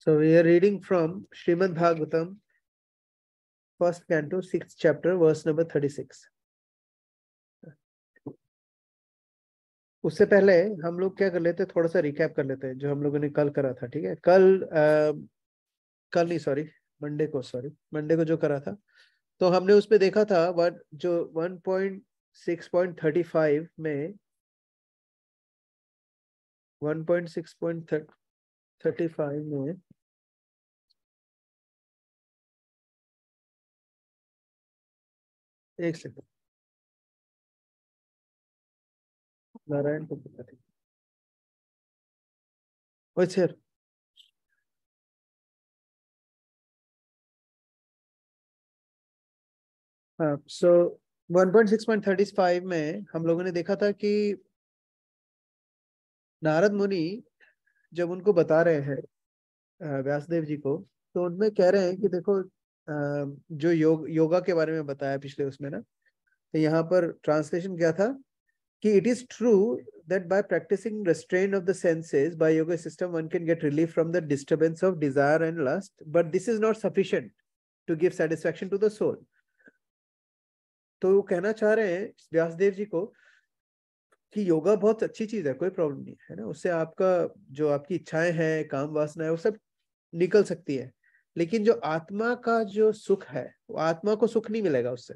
So we are reading from Srimad Bhagavatam, first canto, 6th chapter, verse number 36. उससे पहले हम लोग क्या कर लेते हैं, थोड़ा सा रिकैप कर लेते हैं जो हम लोगों ने कल करा था. ठीक है, कल नहीं, मंडे को जो करा था, तो हमने उसमें देखा था जो 1.6.35 में 1.6.35 में एक सेकंड, नारायण को पता थी. सर हाँ, सो 1.6.35 में हम लोगों ने देखा था कि नारद मुनि जब उनको बता रहे हैं व्यासदेव जी को, तो उनमें कह रहे हैं कि देखो, जो योगा के बारे में बताया पिछले उसमें ना, तो यहाँ पर ट्रांसलेशन क्या था कि it is true that by practicing restraint of the senses by yoga system one can get relief from the disturbance of desire and lust, but this is not sufficient to give satisfaction to the soul. तो वो कहना चाह रहे हैं व्यासदेव जी को कि योगा बहुत अच्छी चीज है, कोई प्रॉब्लम नहीं है ना, उससे आपका जो आपकी इच्छाएं हैं, काम वासना है, वो सब निकल सकती है, लेकिन जो आत्मा का जो सुख है, वो आत्मा को सुख नहीं मिलेगा उससे.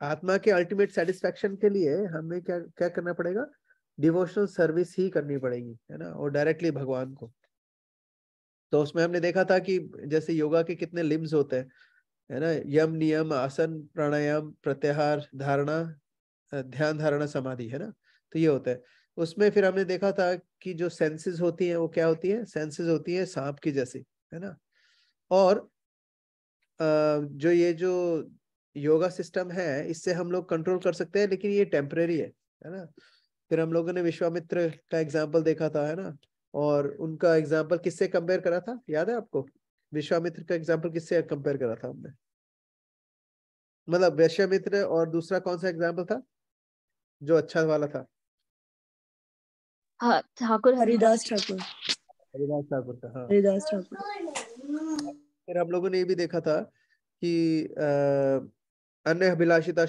आत्मा के अल्टीमेट सेटिस्फैक्शन के लिए हमें क्या क्या करना पड़ेगा, डिवोशनल सर्विस ही करनी पड़ेगी, है ना, और डायरेक्टली भगवान को. तो उसमें हमने देखा था कि जैसे योगा के कितने लिम्स होते हैं, है ना, यम, नियम, आसन, प्राणायाम, प्रत्याहार, धारणा, ध्यान, धारणा, समाधि, है ना, तो ये होता है. उसमें फिर हमने देखा था कि जो सेंसेस होती हैं वो क्या होती है, सेंसेस होती है सांप की जैसी, है ना, और जो ये जो योगा सिस्टम है इससे हम लोग कंट्रोल कर सकते हैं, लेकिन ये टेम्परेरी है ना. फिर हम लोगों ने विश्वामित्र का एग्जाम्पल देखा था, है ना, और उनका एग्जाम्पल किससे कंपेयर करा था, याद है आपको? विश्वामित्र का एग्जाम्पल किससे कंपेयर करा था हमने, मतलब विश्वामित्र, और दूसरा कौन सा एग्जाम्पल था जो अच्छा वाला था? हाँ, हरिदास ठाकुर का, हाँ, हरिदास ठाकुर. फिर हम लोगों ने ये भी देखा था कि अन्य अभिलाषिता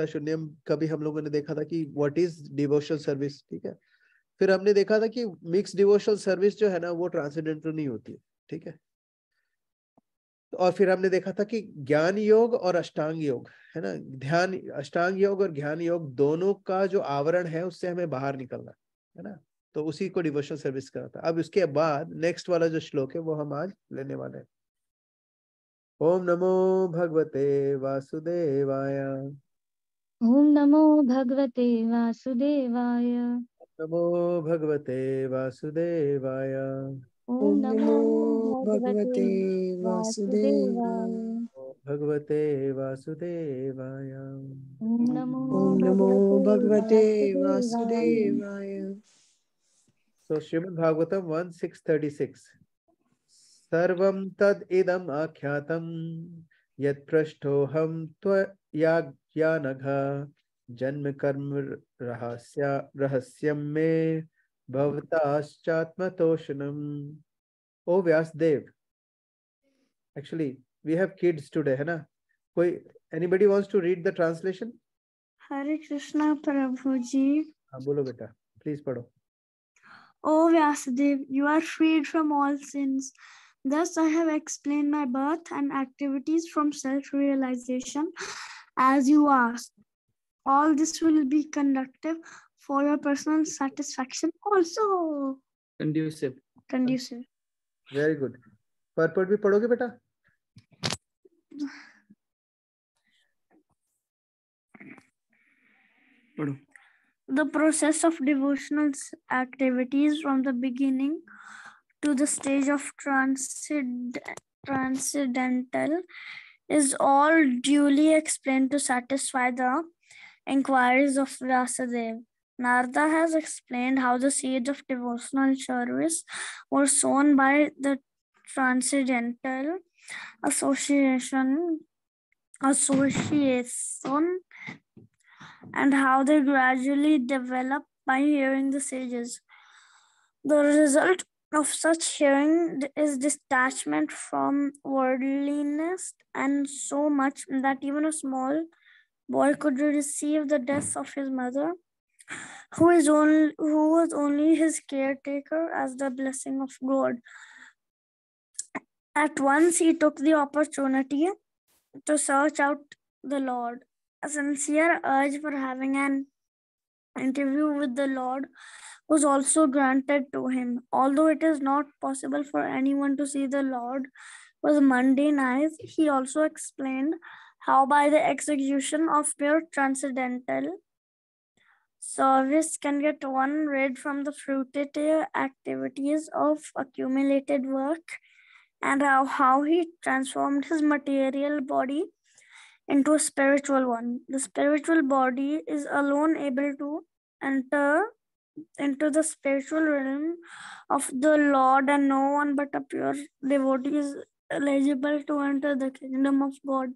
शून्यम कभी हम लोगों ने देखा था कि व्हाट इज डिवोशनल सर्विस. ठीक है, फिर हमने देखा था कि मिक्स डिवोशनल सर्विस जो है ना वो ट्रांसेंडेंटल नहीं होती है. ठीक है, और फिर हमने देखा था कि ज्ञान योग और अष्टांग योग, है ना, ध्यान, अष्टांग योग और ज्ञान योग दोनों का जो आवरण है उससे हमें बाहर निकलना है ना, तो उसी को डिवोशनल सर्विस करा था. अब उसके बाद नेक्स्ट वाला जो श्लोक है वो हम आज लेने वाले हैं. ओम नमो भगवते वासुदेवाय. ओम नमो भगवते वासुदेवाय. नमो भगवते वासुदेवाय. ओम नमो भगवते वासुदेवाय. भगवते वासुदेवाय. ओम नमो भगवते वासुदेवाय. So Srimad Bhagavatam 1.6.36. सर्वं तद इदम आख्यातम यत् पृष्ठोहम त्वयाज्ञानघ जन्म कर्म रहस्यम मे भवताश्चात्मतोषणम. ओ Vyasadeva, actually we have kids today, है ना, कोई anybody wants to read the translation? हरे कृष्णा प्रभु जी. हाँ बोलो बेटा, प्लीज पढ़ो. O Vyasadev, you are freed from all sins. Thus I have explained my birth and activities from self-realization as you asked. All this will be conducive for your personal satisfaction also. Conducive. Very good. पर्पट भी पढ़ोगे बेटा? पढ़ो. The process of devotional activities from the beginning to the stage of transcendental is all duly explained to satisfy the inquiries of Vyasadeva. Narada has explained how the seeds of devotional service were sown by the transcendental association and how they gradually develop by hearing the sages. The result of such hearing is detachment from worldliness, and so much that even a small boy could receive the death of his mother, who was only his caretaker, as the blessing of God. At once he took the opportunity to search out the Lord. A sincere urge for having an interview with the Lord was also granted to him. Although it is not possible for anyone to see the Lord with mundane eyes, he also explained how by the execution of pure transcendental service can get one rid from the fruitive activities of accumulated work, and how he transformed his material body into a spiritual one. The spiritual body is alone able to enter into the spiritual realm of the Lord, and no one but a pure devotee is eligible to enter the kingdom of God.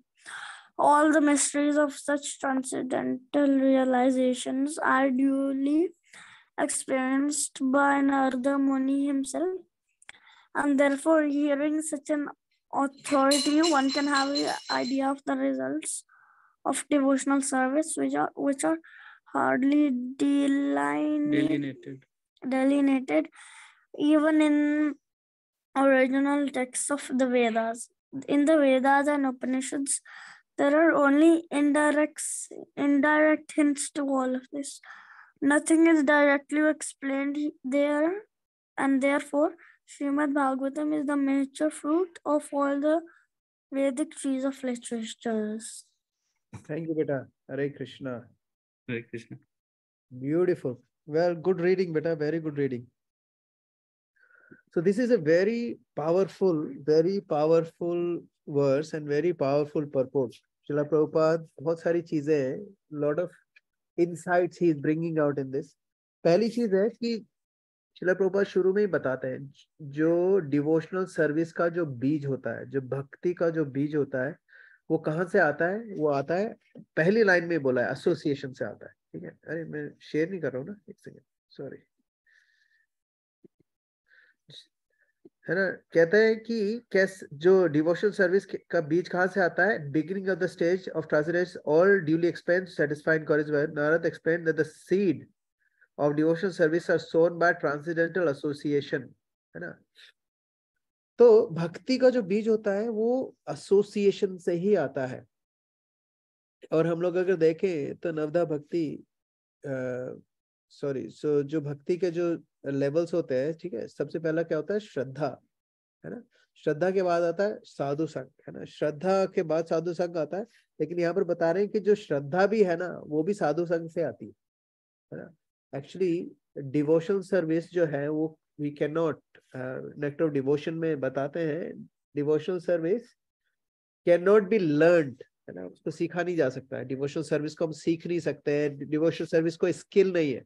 All the mysteries of such transcendental realizations are duly experienced by Narada Muni himself, and therefore, hearing such an authority, one can have an idea of the results of devotional service, which are hardly delineated even in original texts of the Vedas. In the Vedas and Upanishads, there are only indirect hints to all of this. Nothing is directly explained there, and therefore Srimad Bhagavatam is the mature fruit of all the Vedic trees of literatures. Thank you, beta. Hare Krishna. Hare Krishna. Beautiful. Well, good reading, beta. Very good reading. So this is a very powerful verse and very powerful purport. Srila Prabhupada, बहुत सारी चीजें हैं, lot of insights he is bringing out in this. पहली चीज है कि श्रीला प्रभुपाद शुरू में ही बताते हैं, जो डिवोशनल सर्विस का जो बीज होता है, जो भक्ति का जो बीज होता है, वो कहाँ से आता है? वो आता है, पहली लाइन में बोला है, एसोसिएशन से आता है. ठीक है, अरे मैं शेयर नहीं कर रहा हूँ ना, एक सेकेंड, सॉरी. है ना, कहते हैं कि कैसे जो डिवोशनल सर्विस का बीज कहाँ से आता है? Beginning of the stage of translation all duly explained satisfied encouragement. Narad explained that the seed of devotional service are sown by transcendental association. है ना, तो भक्ति का जो बीज होता है वो एसोसिएशन से ही आता है. और हम लोग अगर देखें तो नवदा भक्ति जो भक्ति के जो लेवल्स होते हैं, ठीक है, सबसे पहला क्या होता है? श्रद्धा. है ना, श्रद्धा के बाद आता है साधु संग. है ना, श्रद्धा के बाद साधु संग आता है. लेकिन यहाँ पर बता रहे हैं कि जो श्रद्धा भी है ना, वो भी साधु संग से आती है ना. एक्चुअली डिवोशनल सर्विस जो है वो we can not, nectar of devotion में बताते हैं, devotional service can not be learned. है ना, उसको सीखा नहीं जा सकता है. डिवोशनल सर्विस को हम सीख नहीं सकते हैं. डिवोशनल सर्विस कोई स्किल नहीं है.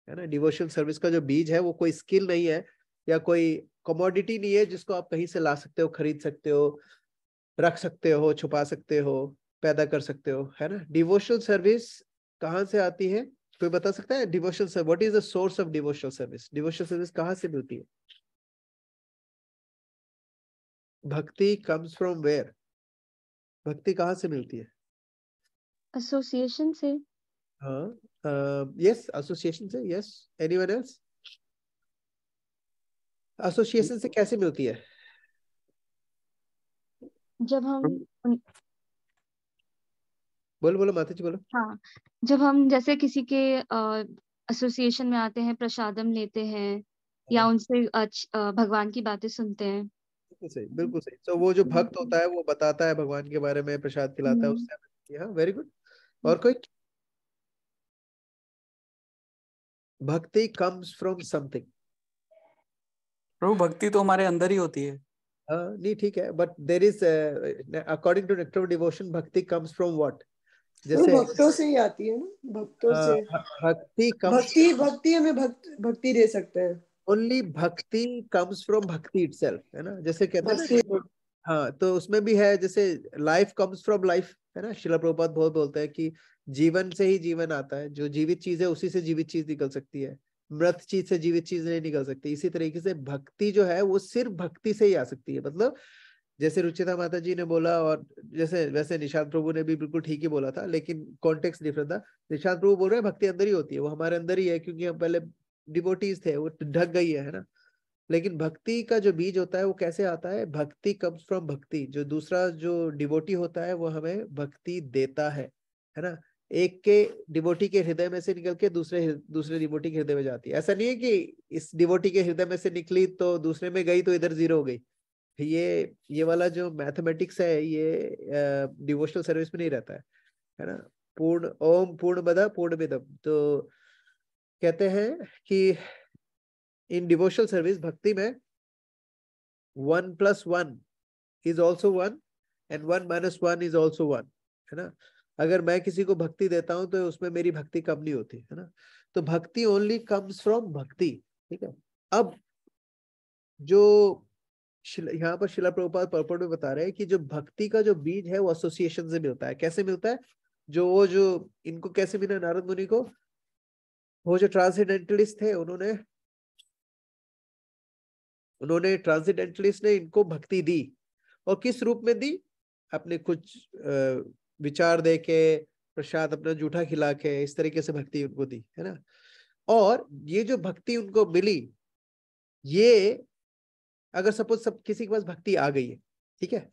है ना, डिवोशनल सर्विस का जो बीज है वो कोई स्किल नहीं है या कोई कमोडिटी नहीं है जिसको आप कहीं से ला सकते हो, खरीद सकते हो, रख सकते हो, छुपा सकते हो, पैदा कर सकते हो. है ना, डिवोशनल सर्विस कहाँ से आती है? कोई बता सकता है? Devotional service, what is the source of devotional service? Devotional service कहाँ से मिलती है? भक्ति कम्स फ्रॉम वेयर? भक्ति कहाँ से मिलती है? एसोसिएशन से. हाँ, यस, एसोसिएशन से. Yes, anyone else? एसोसिएशन से कैसे मिलती है? जब हम बोलो माता जी, बोलो. हाँ, जब हम जैसे किसी के एसोसिएशन में आते हैं, प्रसादम लेते हैं या उनसे भगवान की बातें सुनते हैं. बिल्कुल सही, बिल्कुल सही. तो वो जो भक्त होता है वो बताता है भगवान के बारे में, प्रसाद खिलाता है, उससे. हाँ, वेरी गुड. और कोई? भक्ति कम्स फ्रॉम समथिंग. प्रभु, भक्ति तो हमारे अंदर ही होती है. नहीं, ठीक है, but there is, according to nectar of devotion, bhakti comes from what? जैसे भक्तों से ही आती है ना, भक्तों से. भक्ति हमें भक्ति दे सकते हैं. ओनली भक्ति कम्स फ्रॉम भक्ति इटसेल्फ. है ना, जैसे कहते हैं ना. हाँ, तो उसमें भी है, जैसे लाइफ कम्स फ्रॉम लाइफ. है ना, श्रीला प्रभुपाद बहुत बोलते हैं कि जीवन से ही जीवन आता है. जो जीवित चीज है उसी से जीवित चीज निकल सकती है. मृत चीज से जीवित चीज नहीं निकल सकती। इसी तरीके से भक्ति जो है वो सिर्फ भक्ति से ही आ सकती है। मतलब जैसे रुचिता माता जी ने बोला, और जैसे वैसे निशांत प्रभु ने भी बिल्कुल ठीक ही बोला था, लेकिन कॉन्टेक्स्ट डिफरेंट था। निशांत प्रभु बोल रहे हैं भक्ति अंदर ही होती है, वो हमारे अंदर ही है, क्योंकि हम पहले डिवोटीज थे, वो ढक गई है ना। लेकिन भक्ति का जो बीज होता है वो कैसे आता है? भक्ति कम्स फ्रॉम भक्ति। जो दूसरा जो डिवोटी होता है वो हमें भक्ति देता है ना। एक के डिवोटी के हृदय में से निकल के दूसरे डिवोटी के हृदय में जाती है। ऐसा नहीं है कि इस डिवोटी के हृदय में से निकली तो दूसरे में गई तो इधर जीरो हो गई। ये वाला जो मैथमेटिक्स है ये डिवोशनल सर्विस में नहीं रहता है ना। पूर्ण ओम पूर्णमदः पूर्णमिदम्। तो कहते हैं कि इन डिवोशनल सर्विस, भक्ति में 1 + 1 is also 1 and 1 - 1 is also 1, है ना। अगर मैं किसी को भक्ति देता हूं तो उसमें मेरी भक्ति कम नहीं होती, है ना। तो भक्ति ओनली कम्स फ्रॉम भक्ति, ठीक है। अब जो यहाँ पर शिला प्रभुपाद पर्पट में बता रहे हैं कि जो भक्ति का जो बीज है वो एसोसिएशन से मिलता है। कैसे मिलता है? जो इनको कैसे मिला नारद मुनि को? वो जो ट्रांसेंडेंटलिस्ट थे उन्होंने ट्रांसेंडेंटलिस्ट ने इनको भक्ति दी। और किस रूप में दी? अपने कुछ विचार दे के, प्रसाद अपना जूठा खिला के, इस तरीके से भक्ति उनको दी, है ना। और ये जो भक्ति उनको मिली, ये अगर सपोज सब किसी के पास भक्ति आ गई है, ठीक है,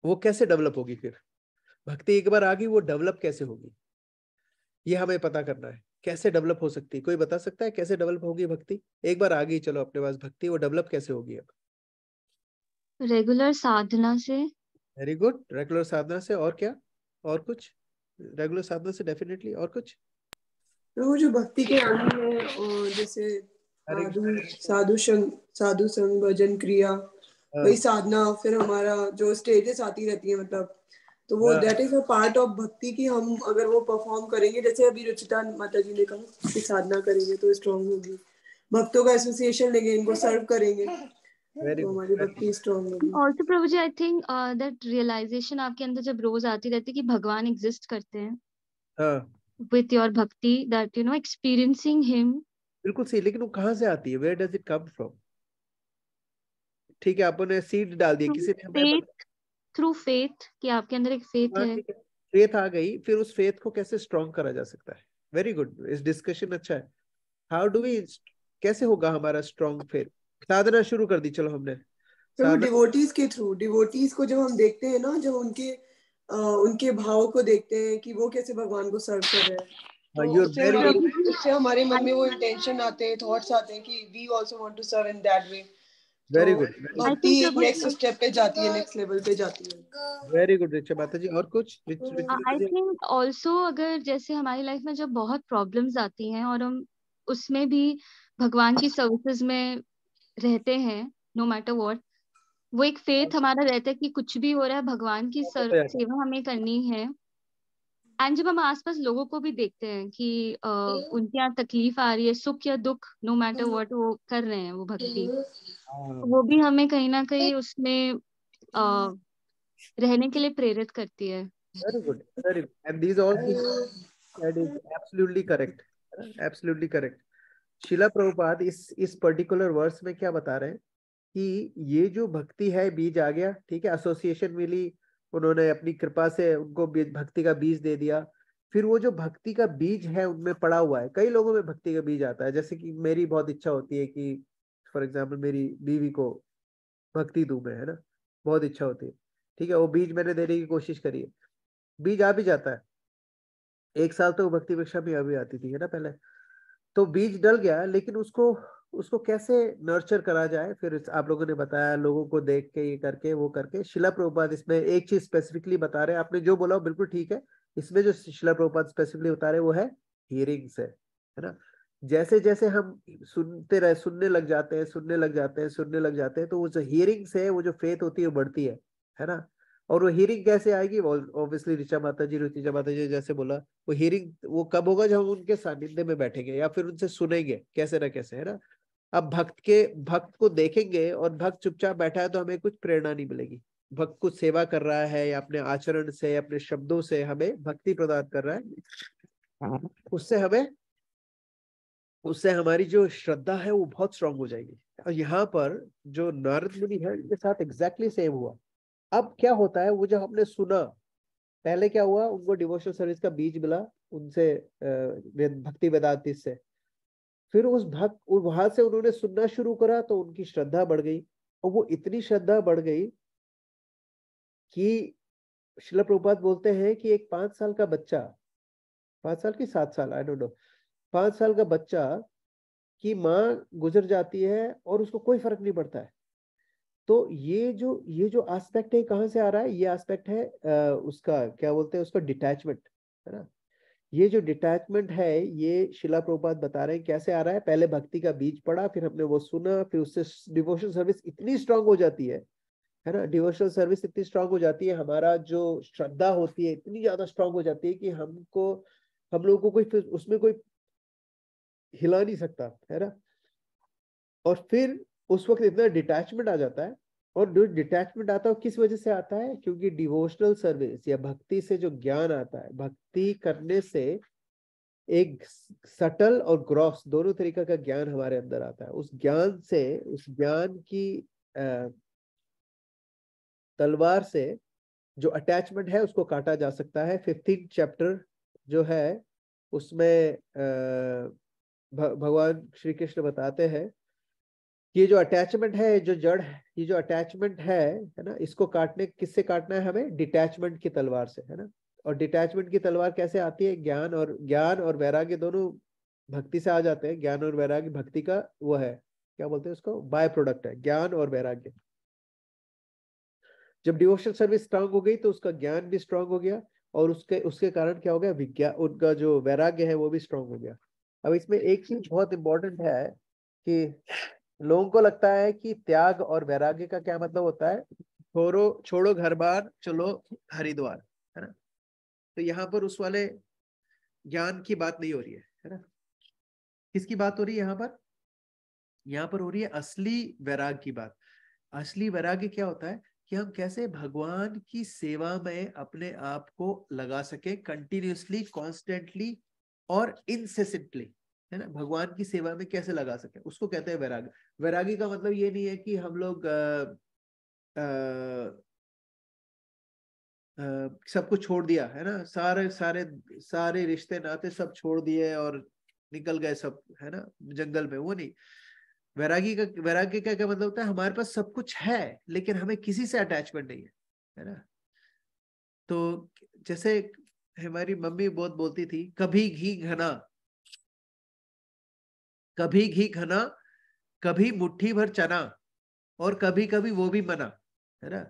वो कैसे डेवलप होगी? फिर भक्ति एक बार आ गई, वो डेवलप कैसे होगी, ये हमें पता करना है। कैसे डेवलप हो सकती है? कोई बता सकता है कैसे डेवलप होगी भक्ति? एक बार आ गई, चलो अपने पास भक्ति, वो डेवलप कैसे होगी? अब रेगुलर साधना से। वेरी गुड, रेगुलर साधना से। और क्या? और कुछ? रेगुलर साधना से डेफिनेटली। और कुछ? वो जो भक्ति के आने हैं, और जैसे साधु संग, भजन क्रिया, वही साधना, फिर हमारा जो स्टेजेस आती रहती है, मतलब तो वो that is a part of भक्ति की हम अगर वो परफॉर्म करेंगे, जैसे अभी रुचिता माता जी ने कहा कि साधना करेंगे तो स्ट्रांग होगी, भक्तों का एसोसिएशन लेंगे, इनको सर्व करेंगे, तो हमारी भक्ति स्ट्रांग होगी। ऑल्सो प्रभु जी, आई थिंक दैट रियलाइजेशन आपके अंदर जब रोज आती रहती है कि भगवान एग्जिस्ट करते हैं, with your bhakti, that you know experiencing him. बिल्कुल सही, लेकिन वो कहाँ से आती है? Where does it come from? ठीक है, आपने सीड डाल दिया, किसी ने हमें थ्रू फेथ, कि आपके अंदर एक फेथ है। फेथ आ गई, फिर उस फेथ को कैसे स्ट्रॉन्ग करा जा सकता है? वेरी गुड, इस डिस्कशन अच्छा है। हाउ डू वी, कैसे होगा हमारा स्ट्रॉन्ग फेथ? साधना शुरू कर दी, चलो हमने। तो डिवोटीज के थ्रू, डिवोटीज को जब हम देखते हैं ना, जब उनके भाव को देखते हैं कि वो कैसे भगवान को सर्व कर रहे हैं, तो उससे हमारे मन में वो इंटेंशन आते हैं, थॉट्स आते हैं कि we also want to serve in that way. Very good, भक्ति एक नेक्स्ट स्टेप पे जाती है, नेक्स्ट लेवल पे जाती है। वेरी गुड रिचा माता जी। और कुछ? आई थिंक ऑल्सो, अगर जैसे हमारी लाइफ में जब बहुत प्रॉब्लम्स आती हैं और हम उसमें भी भगवान की सर्विसेज में रहते हैं, नो मैटर व्हाट, वो एक फेथ हमारा रहता है कि कुछ भी हो रहा है भगवान की सेवा हमें करनी है। एंड जब हम आसपास लोगों को भी देखते हैं कि उनके यहाँ तकलीफ आ रही है, सुख या दुख, नो मैटर व्हाट, वो कर रहे हैं वो भक्ति, वो भी हमें कहीं ना कहीं उसमें रहने के लिए प्रेरित करती है। Very good, very good. And these all things, that is absolutely correct, absolutely correct. शिला प्रभुपाद इस पर्टिकुलर वर्स में क्या बता रहे हैं कि ये जो भक्ति है, बीज आ गया, ठीक है, एसोसिएशन मिली, उन्होंने अपनी कृपा से उनको भक्ति का बीज दे दिया। फिर वो जो भक्ति का बीज है उनमें पड़ा हुआ है। कई लोगों में भक्ति का बीज आता है, जैसे कि मेरी बहुत इच्छा होती है कि फॉर एग्जाम्पल मेरी बीवी को भक्ति दूं मैं, है ना, बहुत इच्छा होती है, ठीक है। वो बीज मैंने देने की कोशिश करी है, बीज आ भी जाता है। 1 साल तो भक्ति परीक्षा भी अभी आती थी, है ना, पहले तो बीज डल गया, लेकिन उसको कैसे नर्चर करा जाए, फिर आप लोगों ने बताया, लोगों को देख के, ये करके, वो करके। शिला प्रभुपाद इसमें एक चीज स्पेसिफिकली बता रहे हैं, आपने जो बोला बिल्कुल ठीक है। इसमें जो शिला प्रभुपाद स्पेसिफिकली बता रहे हैं वो है हियरिंग से, है ना। जैसे जैसे हम सुनने लग जाते हैं, तो वो जो हियरिंग से वो जो फेथ होती है वो बढ़ती है ना। और वो हियरिंग कैसे आएगी? वो ऑब्वियसली ऋचा माता जी जैसे बोला, वो हियरिंग वो कब होगा? जब हम उनके सानिध्य में बैठेंगे या फिर उनसे सुनेंगे कैसे ना कैसे, है ना। अब भक्त को देखेंगे और भक्त चुपचाप बैठा है तो हमें कुछ प्रेरणा नहीं मिलेगी। भक्त कुछ सेवा कर रहा है या अपने आचरण से, अपने शब्दों से हमें भक्ति प्रदान कर रहा है, उससे हमें उससे हमारी जो श्रद्धा है वो बहुत स्ट्रांग हो जाएगी। और यहाँ पर जो नारद मुनि है उनके साथ एग्जैक्टली सेम हुआ। अब क्या होता है, वो जो हमने सुना, पहले क्या हुआ, उनको डिवोशनल सर्विस का बीज मिला उनसे, भक्ति वेदांती से। फिर उस भक्त वहां से उन्होंने सुनना शुरू करा तो उनकी श्रद्धा बढ़ गई, और वो इतनी श्रद्धा बढ़ गई कि श्रील प्रभुपाद बोलते हैं कि एक 5 साल का बच्चा, 5 साल की 7 साल, आई डोंट नो, 5 साल का बच्चा की माँ गुजर जाती है और उसको कोई फर्क नहीं पड़ता है। तो ये जो एस्पेक्ट है, कहाँ से आ रहा है? ये एस्पेक्ट है उसका क्या बोलते हैं, उसका डिटैचमेंट, है ना। ये जो डिटैचमेंट है, ये शिला प्रभुपाद बता रहे हैं कैसे आ रहा है। पहले भक्ति का बीज पड़ा, फिर हमने वो सुना, फिर उससे डिवोशनल सर्विस इतनी स्ट्रांग हो जाती है ना, डिवोशनल सर्विस इतनी स्ट्रांग हो जाती है, हमारा जो श्रद्धा होती है इतनी ज्यादा स्ट्रांग हो जाती है कि हम लोगों को कोई उसमें कोई हिला नहीं सकता, है ना। और फिर उस वक्त इतना डिटैचमेंट आ जाता है। और जो डिटैचमेंट आता है किस वजह से आता है? क्योंकि डिवोशनल सर्विस या भक्ति से जो ज्ञान आता है, भक्ति करने से एक सटल और ग्रॉस दोनों तरीका का ज्ञान हमारे अंदर आता है। उस ज्ञान की तलवार से जो अटैचमेंट है उसको काटा जा सकता है। 15th चैप्टर जो है उसमें भगवान श्री कृष्ण बताते हैं कि ये जो अटैचमेंट है, जो जड़ है, ये जो अटैचमेंट है ना, इसको किससे काटना है हमें? डिटैचमेंट की तलवार से, है ना। और डिटैचमेंट की तलवार कैसे आती है? ज्ञान और वैराग्य दोनों भक्ति से आ जाते हैं। ज्ञान और वैराग्य भक्ति का वो है, क्या बोलते हैं उसको, बाय प्रोडक्ट है, ज्ञान और वैराग्य। जब डिवोशनल सर्विस स्ट्रांग हो गई तो उसका ज्ञान भी स्ट्रांग हो गया, और उसके कारण क्या हो गया, विज्ञान, उनका जो वैराग्य है वो भी स्ट्रांग हो गया। अब इसमें एक चीज बहुत इंपॉर्टेंट है कि लोगों को लगता है कि त्याग और वैराग्य का क्या मतलब होता है, छोड़ो घर बार, चलो हरिद्वार, है ना। तो यहाँ पर उस वाले ज्ञान की बात नहीं हो रही है ना। किसकी बात हो रही है यहाँ पर? यहाँ पर हो रही है असली वैराग्य की बात। असली वैराग्य क्या होता है कि हम कैसे भगवान की सेवा में अपने आप को लगा सके, कंटिन्यूसली, कॉन्स्टेंटली और इनसेसेंटली, है ना। भगवान की सेवा में कैसे लगा सके, उसको कहते हैं वैराग्य। वैराग्य का मतलब ये नहीं है कि हम लोग सब कुछ छोड़ दिया, है ना, सारे रिश्ते नाते सब छोड़ दिए और निकल गए सब, है ना, जंगल में। वो नहीं। वैराग्य का क्या मतलब होता है? हमारे पास सब कुछ है लेकिन हमें किसी से अटैचमेंट नहीं है ना। तो जैसे हमारी मम्मी बहुत बोलती थी, कभी घी घना, कभी घी घना, कभी मुट्ठी भर चना, और कभी कभी वो भी मना, है ना।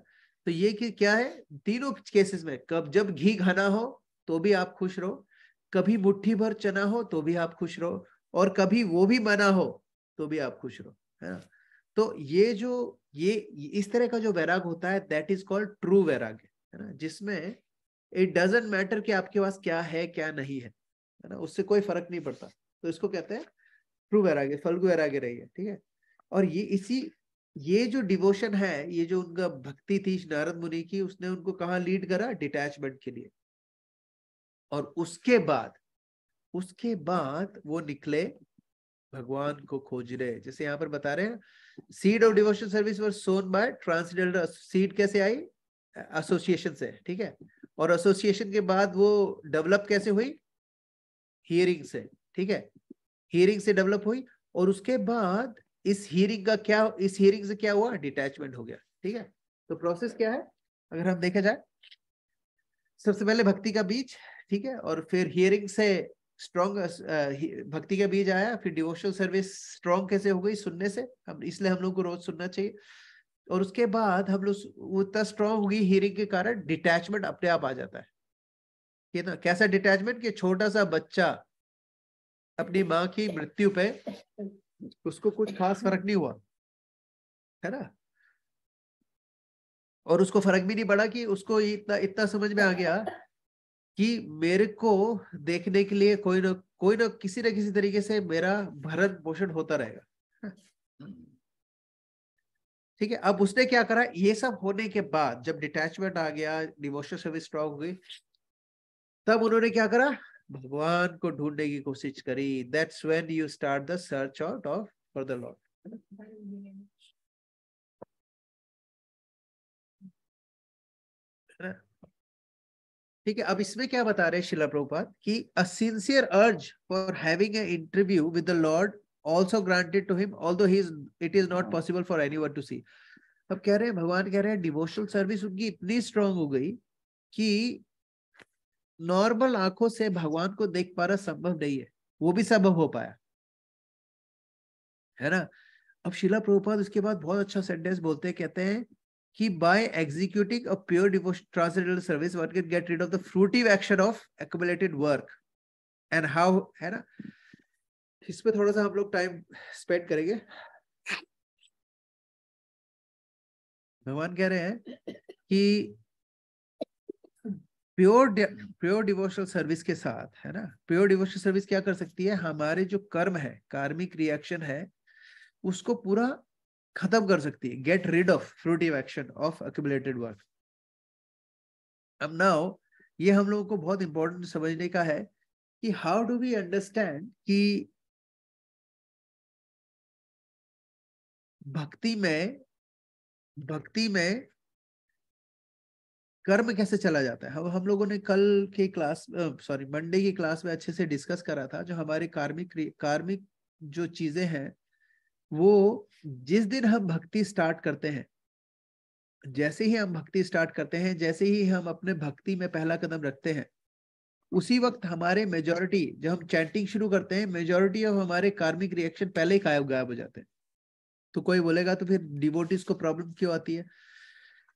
तो ये कि क्या है, तीनों केसेस में, जब घी घना हो तो भी आप खुश रहो, कभी मुट्ठी भर चना हो तो भी आप खुश रहो, और कभी वो भी मना हो तो भी आप खुश रहो, है ना। तो ये इस तरह का जो वैराग होता है, दैट इज कॉल्ड ट्रू वैराग्य, है ना, जिसमें इट डजंट मैटर कि आपके पास क्या है क्या नहीं है ना, उससे कोई फर्क नहीं पड़ता। तो इसको कहते हैं ट्रू वैराग्य, फल्गु वैराग्य रही है, ठीक है। और ये जो डिवोशन है, ये जो उनका भक्ति थी नारद मुनि की, उसने उनको कहाँ लीड करा? डिटैचमेंट के लिए। और उसके बाद वो निकले भगवान को खोज रहे। जैसे यहाँ पर बता रहे हैं, seed of devotion service were sown by transgender. Seed कैसे आई? एसोसिएशन से, ठीक है। और एसोसिएशन के बाद वो डेवलप कैसे हुई? हियरिंग से, ठीक है। हियरिंग से डेवलप हुई, और उसके बाद इस हियरिंग से क्या हुआ? डिटैचमेंट हो गया, ठीक है। तो प्रोसेस क्या है अगर हम देखा जाए? सबसे पहले भक्ति का बीज, ठीक है, और फिर हियरिंग से स्ट्रॉन्ग भक्ति का बीज आया, फिर डिवोशनल सर्विस स्ट्रॉन्ग कैसे हो गई? सुनने से। हम इसलिए हम लोग को रोज सुनना चाहिए। और उसके बाद हम लोग उतना स्ट्रॉन्ग होगी हियरिंग के कारण, डिटैचमेंट अपने आप आ जाता है। ये ना, कैसा डिटैचमेंट? कि छोटा सा बच्चा अपनी माँ की मृत्यु पे उसको कुछ खास फर्क नहीं हुआ, है ना। और उसको फर्क भी नहीं पड़ा, कि उसको इतना समझ में आ गया कि मेरे को देखने के लिए कोई ना किसी तरीके से मेरा भरण पोषण होता रहेगा, ठीक है। अब उसने क्या करा? ये सब होने के बाद जब डिटैचमेंट आ गया, डिवोशनल सर्विस स्ट्रॉन्ग हो गई, तब उन्होंने क्या करा? भगवान को ढूंढने की कोशिश करी, that's when you start the search out of for the Lord. ठीक है, अब इसमें क्या बता रहे हैं शिला प्रभुपाद कि अ sincere urge for having a interview with the Lord also granted to him although it is not possible for anyone to see। अब कह रहे हैं, भगवान कह रहे हैं डिवोशनल सर्विस उनकी इतनी स्ट्रांग हो गई कि नॉर्मल आंखों से भगवान को देख पाना संभव नहीं है, वो भी संभव हो पाया, है ना। अब शिला प्रभुपाद उसके बाद बहुत अच्छा सेंटेंस बोलते हैं, कहते हैं कि by executing a pure devotion transcendental service one can get rid of the fruitive action of accumulated work and how, है ना। इस पे थोड़ा सा हम लोग टाइम स्पेंड करेंगे। भगवान कह रहे हैं कि प्योर डिवोशनल सर्विस के साथ, है ना, प्योर डिवोशनल सर्विस क्या कर सकती है, हमारे जो कर्म है, कार्मिक रिएक्शन है, उसको पूरा खत्म कर सकती है, get rid of fruitive action of accumulated work. अब नाउ ये हम लोगों को बहुत इंपॉर्टेंट समझने का है कि हाउ डू वी अंडरस्टैंड कि भक्ति में कर्म कैसे चला जाता है। हम लोगों ने कल के क्लास मंडे की क्लास में अच्छे से डिस्कस करा था, जो हमारे कार्मिक जो चीजें हैं, वो जिस दिन हम भक्ति स्टार्ट करते हैं, जैसे ही हम भक्ति स्टार्ट करते हैं, जैसे ही हम अपने भक्ति में पहला कदम रखते हैं, उसी वक्त हमारे मेजॉरिटी, जब हम चैंटिंग शुरू करते हैं, मेजॉरिटी ऑफ हमारे कार्मिक रिएक्शन पहले ही गायब हो जाते हैं। तो कोई बोलेगा तो फिर डिवोटीज को प्रॉब्लम क्यों आती है?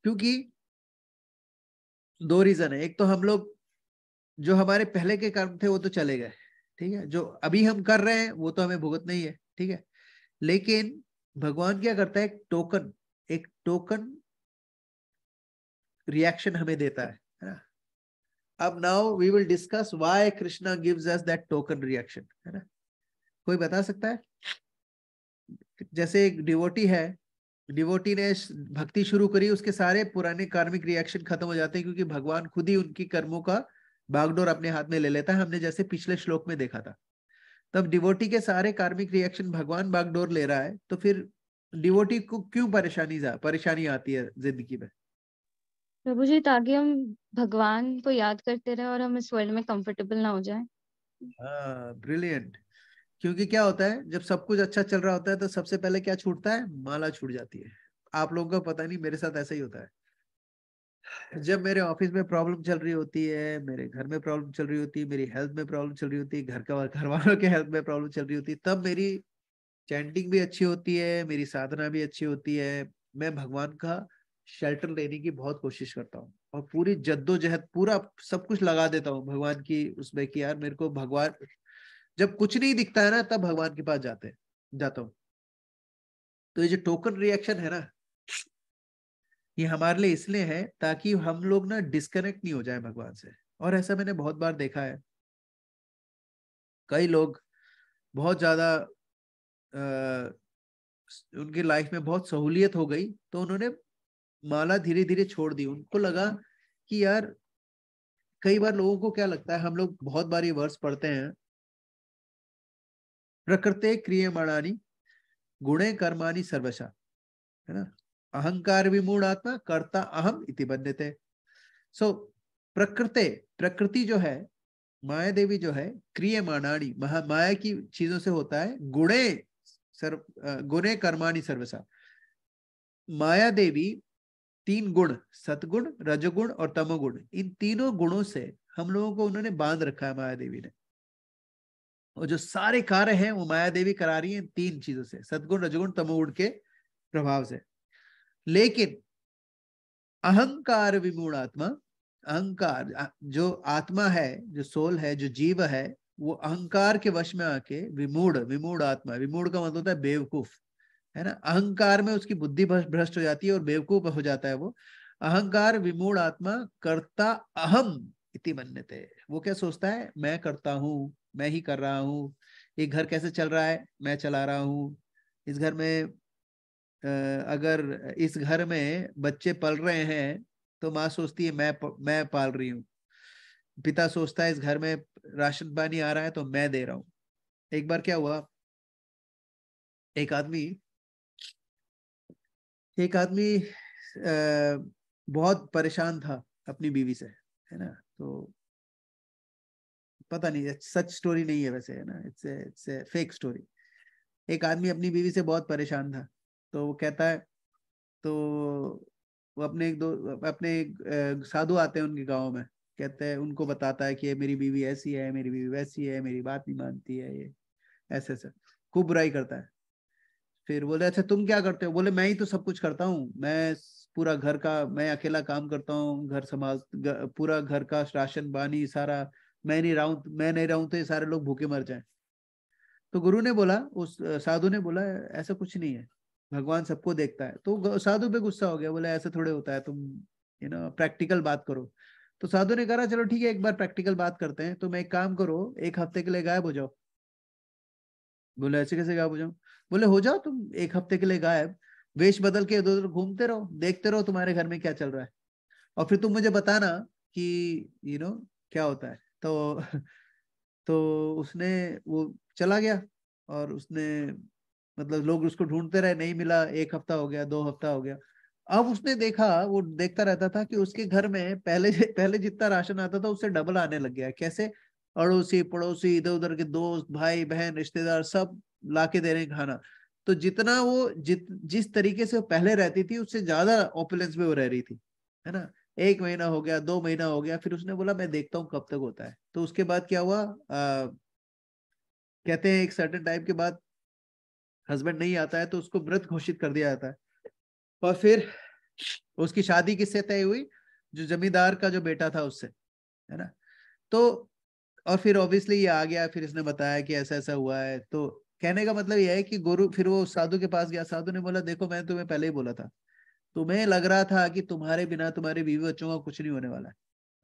क्योंकि दो रीजन है। एक तो हम लोग जो हमारे पहले के कर्म थे वो तो चले गए, ठीक है, जो अभी हम कर रहे हैं वो तो हमें भुगतना ही है, ठीक है। लेकिन भगवान क्या करता है, एक टोकन रिएक्शन हमें देता है ना। अब now we will discuss why Krishna gives us that token reaction, है ना। कोई बता सकता है? जैसे एक डिवोटी है, डिवोटी ने भक्ति शुरू करी, उसके सारे पुराने कार्मिक रिएक्शन खत्म हो जाते हैं, क्योंकि भगवान खुद ही उनकी कर्मों का बागडोर अपने हाथ में ले लेता है। हमने जैसे पिछले श्लोक में देखा था, तब डिवोटी के सारे कार्मिक रिएक्शन भगवान बागडोर ले रहा है, तो फिर डिवोटी को क्यों परेशानी आती है जिंदगी में? प्रभु जी, ताकि हम भगवान को याद करते रहे और हम इस वर्ल्ड में कंफर्टेबल ना हो जाए। हाँ, ब्रिलियंट। क्योंकि क्या होता है, जब सब कुछ अच्छा चल रहा होता है तो सबसे पहले क्या छूटता है? माला छूट जाती है। आप लोगों को पता नहीं, मेरे साथ ऐसा ही होता है। जब मेरे ऑफिस में प्रॉब्लम चल रही होती है, मेरे घर में प्रॉब्लम चल रही होती है, मेरी हेल्थ में प्रॉब्लम चल रही होती है, घर वालों के हेल्थ में प्रॉब्लम चल रही होती है, तब मेरी चैंटिंग भी अच्छी होती है, मेरी साधना भी अच्छी होती है। मैं भगवान का शेल्टर लेने की बहुत कोशिश करता हूँ और पूरी जद्दोजहद, पूरा सब कुछ लगा देता हूँ भगवान की उसमें कि यार मेरे को भगवान, जब कुछ नहीं दिखता है ना, तब भगवान के पास जाता हूँ। तो ये जो टोकन रिएक्शन है ना, ये हमारे लिए इसलिए है ताकि हम लोग ना डिस्कनेक्ट नहीं हो जाए भगवान से। और ऐसा मैंने बहुत बार देखा है, कई लोग बहुत ज्यादा उनकी लाइफ में बहुत सहूलियत हो गई, तो उन्होंने माला धीरे धीरे छोड़ दी। उनको लगा कि यार, कई बार लोगों को क्या लगता है, हम लोग बहुत बार ये वर्ड्स पढ़ते हैं, प्रकृते क्रियमाणानि गुणे कर्माणि सर्वशा, है ना, अहंकार विमूढ़ आत्मा कर्ता अहम इति बन्यते। सो प्रकृति जो है, माया देवी जो है, क्रियमाणानि, माया की चीजों से होता है, गुणे कर्माणि सर्वशा। माया देवी तीन गुण, सतगुण, रजगुण और तमोगुण, इन तीनों गुणों से हम लोगों को उन्होंने बांध रखा है माया देवी ने। और जो सारे कार्य हैं वो माया देवी करा रही है तीन चीजों से, सतगुण, रजगुण, तमोगुण के प्रभाव से। लेकिन अहंकार विमूढ़ आत्मा, अहंकार जो आत्मा है, जो सोल है, जो जीव है, वो अहंकार के वश में आके विमूढ़ आत्मा, विमूढ़ का मतलब होता है बेवकूफ, है ना। अहंकार में उसकी बुद्धि भ्रष्ट हो जाती है और बेवकूफ हो जाता है वो। अहंकार विमूढ़ आत्मा कर्ता अहम इति मन्यते। वो क्या सोचता है, मैं करता हूँ, मैं ही कर रहा हूँ। ये घर कैसे चल रहा है, मैं चला रहा हूँ। इस घर में अगर इस घर में बच्चे पल रहे हैं तो माँ सोचती है मैं पाल रही हूँ। पिता सोचता है इस घर में राशन पानी आ रहा है तो मैं दे रहा हूँ। एक बार क्या हुआ, एक आदमी बहुत परेशान था अपनी बीवी से, है ना। तो पता नहीं, सच स्टोरी नहीं है वैसे, है ना, इट्स ए फेक स्टोरी। एक आदमी अपनी बीवी से बहुत परेशान था, तो वो कहता है, तो वो अपने एक साधु आते हैं उनके गांव में, कहते हैं, उनको बताता है कि ये मेरी बीवी ऐसी है, मेरी बीवी वैसी है, मेरी बात नहीं मानती है, ये ऐसे ऐसे खूब बुराई करता है। फिर बोले अच्छा तुम क्या करते हो? बोले मैं ही तो सब कुछ करता हूँ, मैं पूरा घर का, मैं अकेला काम करता हूँ, घर संभाल, पूरा घर का राशन पानी सारा, मैं नहीं रहूं तो ये सारे लोग भूखे मर जाएं। तो गुरु ने बोला, उस साधु ने बोला, ऐसा कुछ नहीं है, भगवान सबको देखता है। तो साधु पे गुस्सा हो गया, बोला ऐसा थोड़े होता है, तुम प्रैक्टिकल बात करो। तो साधु ने कहा चलो ठीक है, एक बार प्रैक्टिकल बात करते हैं, तुम एक काम करो, एक हफ्ते के लिए गायब हो जाओ। बोले ऐसे कैसे गायब हो जाओ? बोले हो जाओ तुम एक हफ्ते के लिए गायब, वेश बदल के इधर उधर घूमते रहो, देखते रहो तुम्हारे घर में क्या चल रहा है, और फिर तुम मुझे बताना कि क्या होता है। तो तो उसने, वो चला गया, और उसने, मतलब लोग उसको ढूंढते रहे, नहीं मिला, एक हफ्ता हो गया, 2 हफ्ता हो गया। अब उसने देखा, वो देखता रहता था कि उसके घर में पहले पहले जितना राशन आता था उससे डबल आने लग गया है। कैसे? अड़ोसी पड़ोसी, इधर उधर के दोस्त, भाई बहन, रिश्तेदार सब लाके दे रहे हैं खाना। तो जितना वो जिस तरीके से वो पहले रहती थी उससे ज्यादा ओपुलेंस में वो रह रही थी, है ना। 1 महीना हो गया, 2 महीना हो गया, फिर उसने बोला मैं देखता हूँ कब तक होता है। तो उसके बाद क्या हुआ, कहते हैं एक सर्टेन टाइम के बाद हस्बैंड नहीं आता है तो उसको मृत घोषित कर दिया जाता है। और फिर उसकी शादी किससे तय हुई? जो जमींदार का जो बेटा था उससे, है ना। तो और फिर ऑब्वियसली ये आ गया, फिर इसने बताया कि ऐसा ऐसा हुआ है। तो कहने का मतलब ये है कि गुरु फिर वो साधु के पास गया, साधु ने बोला देखो मैंने तुम्हें पहले ही बोला था, तुम्हें लग रहा था कि तुम्हारे बिना तुम्हारे बीवी बच्चों का कुछ नहीं होने वाला है,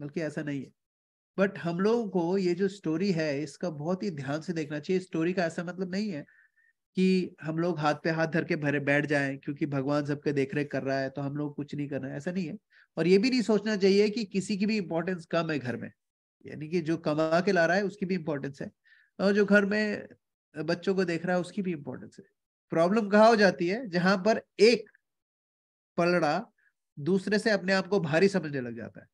बल्कि ऐसा नहीं है। बट हम लोगों को ये जो स्टोरी है इसका बहुत ही ध्यान से देखना चाहिए। स्टोरी का ऐसा मतलब नहीं है कि हम लोग हाथ पे हाथ धर के भरे बैठ जाएं क्योंकि भगवान सबके देख रेख कर रहा है तो हम लोग कुछ नहीं करना है, ऐसा नहीं है। और ये भी नहीं सोचना चाहिए कि किसी की भी इंपॉर्टेंस कम है घर में, यानी कि जो कमा के ला रहा है उसकी भी इंपॉर्टेंस है, और जो घर में बच्चों को देख रहा है उसकी भी इंपॉर्टेंस है। प्रॉब्लम कहाँ हो जाती है? जहां पर एक पलड़ा दूसरे से अपने आप को भारी समझने लग जाता है।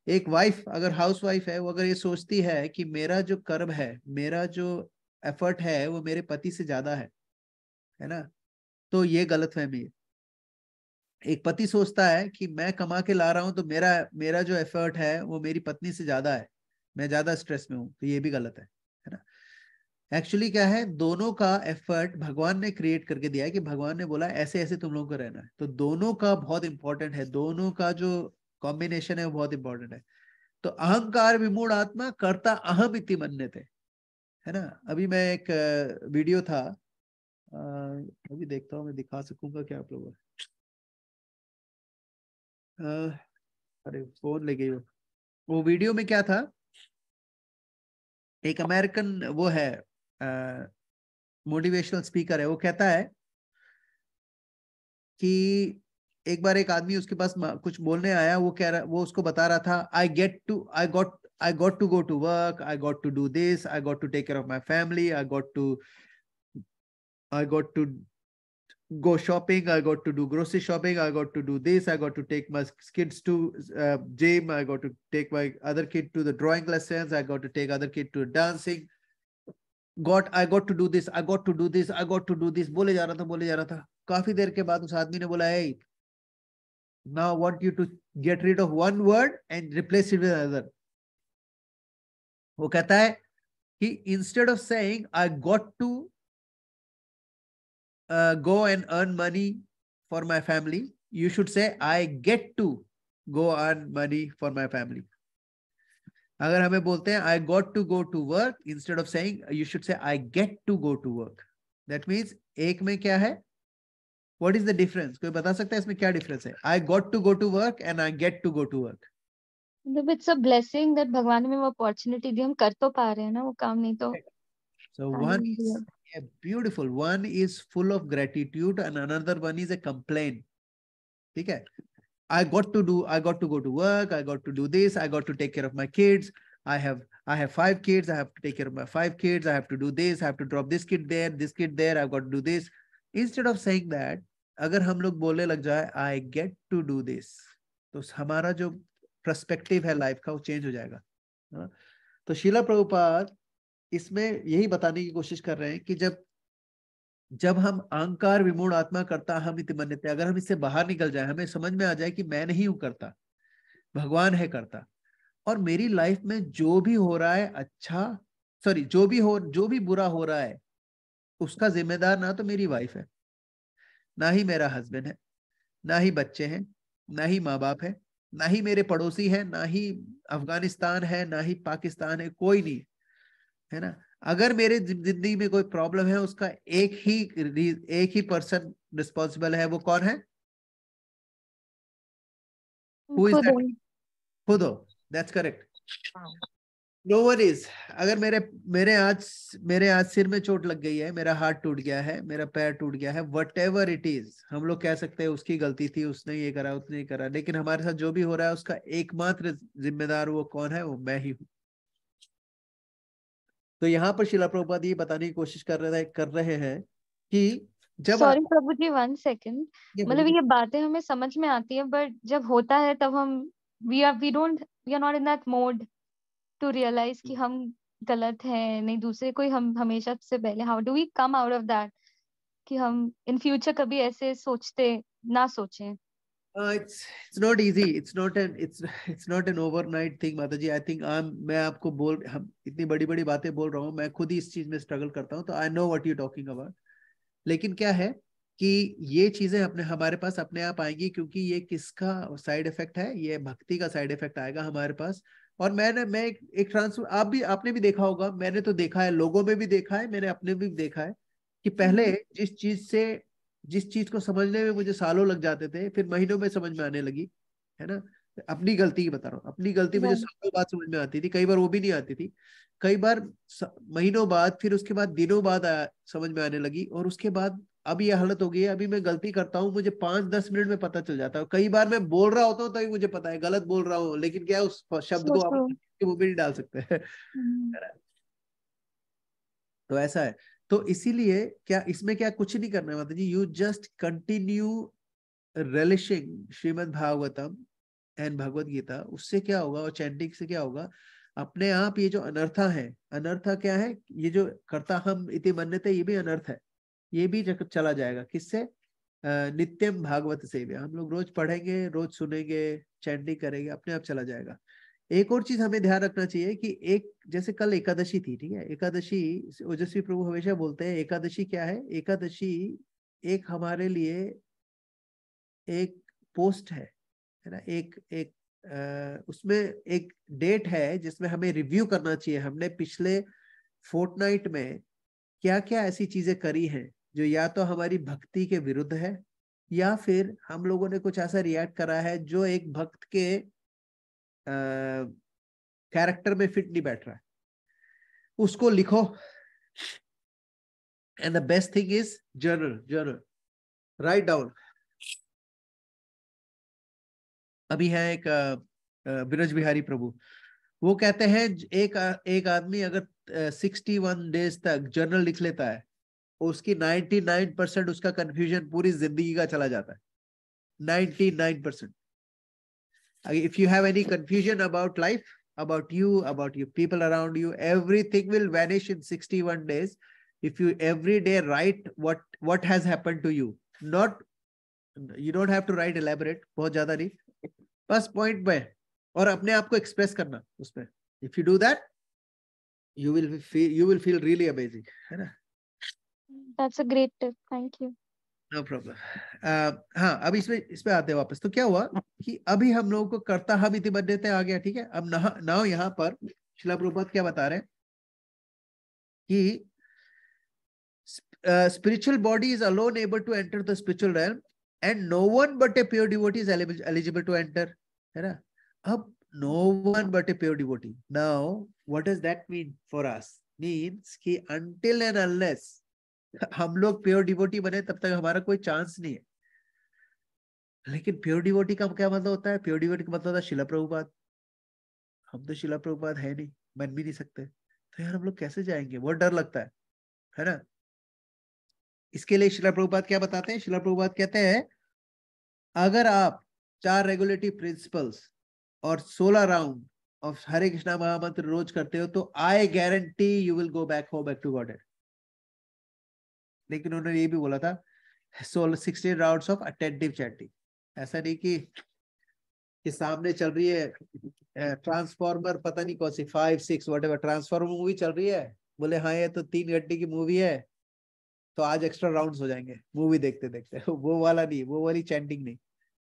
एक वाइफ, अगर हाउस वाइफ है, वो अगर ये सोचती है कि मेरा जो कर्म है, मेरा जो एफर्ट है वो मेरे पति से ज्यादा है ना, तो ये गलतफहमी है। एक पति सोचता है कि मैं कमा के ला रहा हूं तो मेरा मेरा जो एफर्ट है वो मेरी पत्नी से ज्यादा है, मैं ज्यादा स्ट्रेस में हूं, तो ये भी गलत है ना। एक्चुअली क्या है, दोनों का एफर्ट भगवान ने क्रिएट करके दिया है, कि भगवान ने बोला ऐसे ऐसे तुम लोगों को रहना है, तो दोनों का बहुत इंपॉर्टेंट है, दोनों का जो कॉम्बिनेशन है वो बहुत इंपॉर्टेंट है। तो अहंकार विमूढ़ आत्मा कर्ता अहम इति मन्यते, है ना। अभी मैं एक वीडियो था, अभी देखता हूँ, मैं दिखा सकूंगा क्या आप लोगों को। अरे फोन ले गई वो वीडियो में क्या था, एक अमेरिकन वो है, मोटिवेशनल स्पीकर है, वो कहता है कि एक बार एक आदमी उसके पास कुछ बोलने आया, वो उसको बता रहा था, I got to go to work, I got to do this, I got to take care of my family, I got to go shopping, I got to do grocery shopping, I got to do this, I got to take my kids to gym, I got to take my other kid to the drawing lessons, I got to take other kid to dancing, I got to do this, I got to do this, I got to do this, बोले जा रहा था। काफी देर के बाद उस आदमी ने बोला, hey, now I want you to get rid of one word and replace it with another. वो कहता है कि instead of saying I got to go and earn money for my family, you should say I get to go earn money for my family. अगर हमें बोलते हैं I got to go to work, instead of saying you should say I get to go to work. That means एक में क्या है, what is the difference? कोई बता सकता है इसमें क्या difference है? I got to go to work and I get to go to work. It's a blessing that भगवान ने वो अपॉर्चुनिटी दी, हम कर तो पा रहे हैं ना वो काम, नहीं तो So one is beautiful, one is full of gratitude and another one is a complaint. ठीक है, I got to go to work, I got to do this, I got to take care of my kids, I have 5 kids, I have to take care of my 5 kids, I have to do this, I have to drop this kid there, I've got to do this. Instead of saying that, अगर हम लोग बोलने लग जाए I get to do this, तो हमारा जो perspective है लाइफ का वो चेंज हो जाएगा. तो शीला प्रभुपाद इसमें यही बताने की कोशिश कर रहे हैं कि जब हम अहंकार विमूढ़ आत्मा करता हम इति मन्यते, अगर हम इससे बाहर निकल जाए, हमें समझ में आ जाए कि मैं नहीं हूं करता, भगवान है करता, और मेरी लाइफ में जो भी हो रहा है अच्छा, सॉरी जो भी बुरा हो रहा है उसका जिम्मेदार ना तो मेरी वाइफ है, ना ही मेरा हस्बैंड है, ना ही बच्चे हैं, ना ही माँ बाप है, ना ही मेरे पड़ोसी है, ना ही अफगानिस्तान है, ना ही पाकिस्तान है, कोई नहीं है ना. अगर मेरे जिंदगी में कोई प्रॉब्लम है उसका एक ही पर्सन रिस्पॉन्सिबल है, वो कौन है? Who is that? खुद हो. That's correct. No one is. अगर मेरे आज सिर में चोट लग गई है, मेरा हाथ टूट गया है, मेरा पैर टूट गया है, whatever it is, हम लोग कह सकते हैं उसकी गलती थी, उसने ये करा, उसने ये करा, लेकिन हमारे साथ जो भी हो रहा है उसका एकमात्र जिम्मेदार वो कौन है? वो मैं ही हूँ. तो यहाँ पर शिला प्रभुपाद ये बताने की कोशिश कर रहे हैं कि जब सॉरी प्रभु जी 1 सेकंड, मतलब ये बातें हमें समझ में आती है, बट जब होता है तब हम we are not in that mode to realize कि हम गलत हैं, नहीं दूसरे कोई हम हमेशा से पहले. How do we come out of that कि हम इन फ्यूचर कभी ऐसे ना सोचें? It's not easy. It's not an overnight thing, माताजी. I think मैं आपको हम इतनी बड़ी बातें बोल रहा हूँ, मैं खुद ही इस चीज में स्ट्रगल करता हूँ, तो I know what you're talking about. लेकिन क्या है कि ये चीजें हमारे पास अपने आप आएंगी, क्योंकि ये किसका साइड इफेक्ट है? ये भक्ति का साइड इफेक्ट आएगा हमारे पास. और मैं एक ट्रांसफर आपने भी देखा होगा, मैंने तो देखा है, लोगों में भी देखा है, मैंने अपने भी देखा है कि पहले जिस चीज को समझने में मुझे सालों लग जाते थे, फिर महीनों में समझ में आने लगी, है ना. अपनी गलती की बता रहा हूँ, अपनी गलती मुझे सालों बाद समझ में आती थी, कई बार वो भी नहीं आती थी, कई बार महीनों बाद, फिर उसके बाद दिनों बाद समझ में आने लगी. और उसके बाद अब ये हालत हो गई है, अभी मैं गलती करता हूँ मुझे 5-10 मिनट में पता चल जाता है. कई बार मैं बोल रहा होता हूँ तभी मुझे पता है गलत बोल रहा हूँ, लेकिन क्या उस शब्द को आप मुंह में नहीं डाल सकते हैं. तो ऐसा है. तो इसीलिए क्या इसमें क्या कुछ नहीं करना है माता जी, you just continue relishing Shrimad Bhagavatam and Bhagavad Gita. उससे क्या होगा, और चैंटिंग से क्या होगा, अपने आप ये जो अनर्था है, अनर्था क्या है? ये जो करता हम इति मन्यते, ये भी अनर्थ है, ये भी चला जाएगा. किससे? नित्यम भागवत सेव्य. हम लोग रोज पढ़ेंगे, रोज सुनेंगे, चैंटिंग करेंगे, अपने आप चला जाएगा. एक और चीज हमें ध्यान रखना चाहिए कि एक जैसे कल एकादशी थी, ठीक है, एकादशी ओजस्वी प्रभु हमेशा बोलते हैं एकादशी क्या है? एकादशी एक हमारे लिए एक पोस्ट है ना, उसमें एक डेट है जिसमें हमें रिव्यू करना चाहिए. हमने पिछले फोर्टनाइट में क्या क्या ऐसी चीजें करी हैं जो या तो हमारी भक्ति के विरुद्ध है, या फिर हम लोगों ने कुछ ऐसा रिएक्ट करा है जो एक भक्त के कैरेक्टर में फिट नहीं बैठ रहा है. उसको लिखो. And the best thing is journal, write down. अभी है एक ब्रज बिहारी प्रभु, वो कहते हैं एक आदमी अगर 61 डेज तक जर्नल लिख लेता है, उसकी 99% उसका कंफ्यूजन पूरी जिंदगी का चला जाता है. 99%. If you have any confusion about life, about you people around you, everything will vanish in 61 days if you every day write what has happened to you. You don't have to write elaborate, बहुत ज्यादा नहीं, बस point पे, और अपने आप को express करना उसमें. If you do that, you will feel really amazing, है ना. That's a great tip. Thank you. No problem. हाँ, अब इस पे आते हैं वापस. तो क्या हुआ कि अभी हम लोगों को कर्ता हम इति मन्यते आ गया, ठीक है. अब नाउ यहाँ पर श्रील प्रभुपाद क्या बता रहे हैं कि spiritual body is alone able to enter the spiritual realm and no one but a pure devotee is eligible to enter, है ना. अब no one but a pure devotee. Now what does that mean for us? Means कि until and unless हम लोग pure devotee बने तब तक हमारा कोई चांस नहीं है. लेकिन प्योर डिवोटी का क्या मतलब होता है? प्योर डिवोटी का मतलब होता है शिला प्रभुपाद। हम तो शिला प्रभुपाद है नहीं, बन भी नहीं सकते, तो यार हम लोग कैसे जाएंगे? बहुत डर लगता है ना। इसके लिए शिला प्रभुपाद क्या बताते हैं? शिला प्रभुपाद कहते हैं अगर आप 4 रेगुलेटरी प्रिंसिपल्स और 16 राउंड ऑफ हरे कृष्णा महामंत्र रोज करते हो तो I guarantee you will go back home back to God. लेकिन उन्होंने ये भी बोला था 16 राउंड्स ऑफ अटेंटिव चैंटिंग। ऐसा नहीं कि सामने चल रही है ट्रांसफॉर्मर, पता नहीं कौन सी 5, 6 व्हाटएवर ट्रांसफॉर्मर मूवी चल रही है, बोले हाँ ये तो 3 घंटे की मूवी है तो आज एक्स्ट्रा राउंड्स हो जाएंगे मूवी देखते देखते। वो वाला नहीं, वो वाली चैंटिंग नहीं।